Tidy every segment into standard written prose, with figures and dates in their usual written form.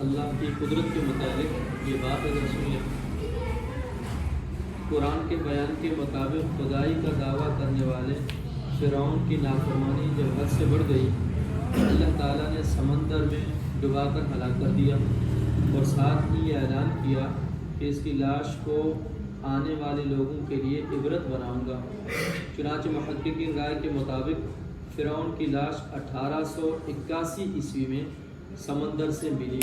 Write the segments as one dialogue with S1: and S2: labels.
S1: اللہ کی قدرت کے متعلق یہ بات اگر سنیں، قرآن کے بیان کے مطابق خدائی کا دعویٰ کرنے والے فرعون کی نافرمانی جب حد سے بڑھ گئی، اللہ تعالیٰ نے سمندر میں ڈبا کر ہلاک کر دیا اور ساتھ ہی یہ اعلان کیا کہ اس کی لاش کو آنے والے لوگوں کے لیے عبرت بناؤں گا۔ چنانچہ محققین رائے کے مطابق فرعون کی لاش 1881 عیسوی میں سمندر سے ملی،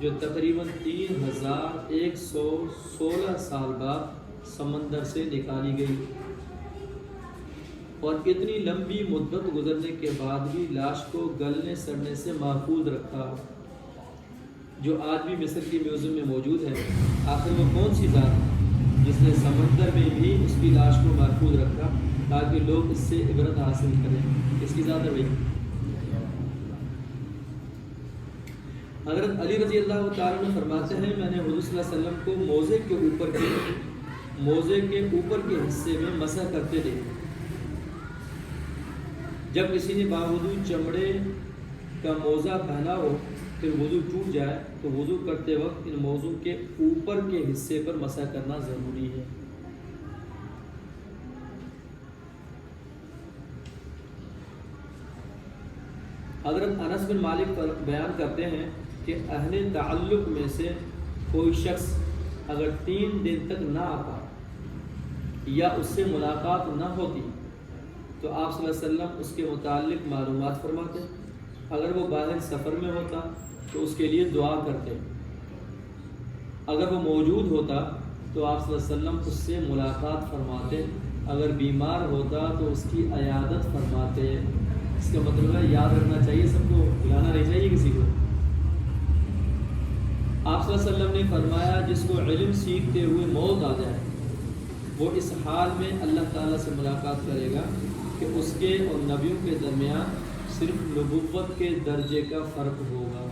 S1: جو تقریباً 3116 سال بعد سمندر سے نکالی گئی، اور اتنی لمبی مدت گزرنے کے بعد بھی لاش کو گلنے سڑنے سے محفوظ رکھا، جو آج بھی مصر کی میوزیم میں موجود ہے۔ آخر وہ کون سی ذات جس نے سمندر میں بھی اس کی لاش کو محفوظ رکھا تاکہ لوگ اس سے عبرت حاصل کریں؟ اس کی ذات ہے بھائی؟ حضرت علی رضی اللہ تعالیٰ عنہ فرماتے ہیں، میں نے حضور صلی اللہ علیہ وسلم کو موزے کے اوپر کے حصے میں مسح کرتے دیکھا۔ جب کسی نے باوضو چمڑے کا موزہ پہنا ہو پھر وضو ٹوٹ جائے تو وضو کرتے وقت ان موضوع کے اوپر کے حصے پر مسح کرنا ضروری ہے۔ حضرت انس بن مالک بیان کرتے ہیں کہ اہل تعلق میں سے کوئی شخص اگر 3 دن تک نہ آتا یا اس سے ملاقات نہ ہوتی تو آپ صلی اللہ علیہ وسلم اس کے متعلق معلومات فرماتے، اگر وہ باہر سفر میں ہوتا تو اس کے لیے دعا کرتے، اگر وہ موجود ہوتا تو آپ صلی اللہ علیہ وسلم اس سے ملاقات فرماتے، اگر بیمار ہوتا تو اس کی عیادت فرماتے۔ اس کا مطلب ہے یاد رکھنا چاہیے، سب کو بلانا نہیں چاہیے کسی کو۔ آپ صلی اللہ علیہ وسلم نے فرمایا، جس کو علم سیکھتے ہوئے موت آ جائے وہ اس حال میں اللہ تعالیٰ سے ملاقات کرے گا کہ اس کے اور نبیوں کے درمیان صرف نبوت کے درجے کا فرق ہوگا۔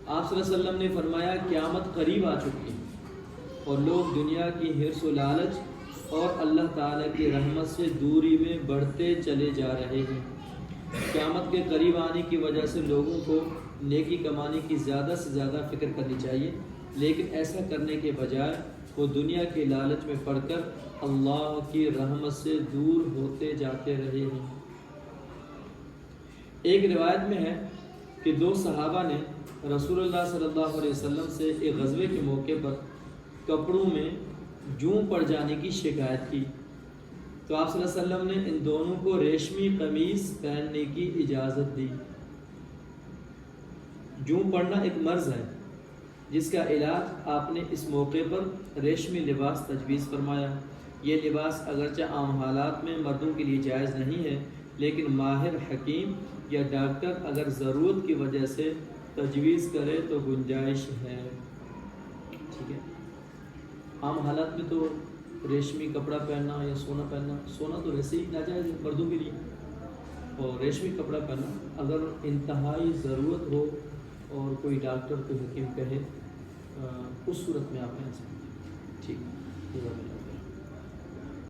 S1: آپ صلی اللہ علیہ وسلم نے فرمایا، قیامت قریب آ چکی ہے اور لوگ دنیا کی حرص و لالچ اور اللہ تعالیٰ کی رحمت سے دوری میں بڑھتے چلے جا رہے ہیں۔ قیامت کے قریب آنے کی وجہ سے لوگوں کو نیکی کمانے کی زیادہ سے زیادہ فکر کرنی چاہیے، لیکن ایسا کرنے کے بجائے وہ دنیا کے لالچ میں پڑ کر اللہ کی رحمت سے دور ہوتے جاتے رہے ہیں۔ ایک روایت میں ہے کہ 2 صحابہ نے رسول اللہ صلی اللہ علیہ وسلم سے ایک غزوے کے موقع پر کپڑوں میں جوں پڑ جانے کی شکایت کی، تو آپ صلی اللہ علیہ وسلم نے ان دونوں کو ریشمی قمیص پہننے کی اجازت دی۔ جوں پڑنا ایک مرض ہے جس کا علاج آپ نے اس موقع پر ریشمی لباس تجویز فرمایا۔ یہ لباس اگرچہ عام حالات میں مردوں کے لیے جائز نہیں ہے، لیکن ماہر حکیم یا ڈاکٹر اگر ضرورت کی وجہ سے تجویز کرے تو گنجائش ہے۔ ٹھیک ہے، عام حالات میں تو ریشمی کپڑا پہننا یا سونا پہننا، سونا تو ویسے ہی ناجائز ہے مردوں کے لیے، اور ریشمی کپڑا پہننا اگر انتہائی ضرورت ہو اور کوئی ڈاکٹر کوئی حکیم کہے اس صورت میں آپ پہن سکتے ہیں۔ ٹھیک ہے۔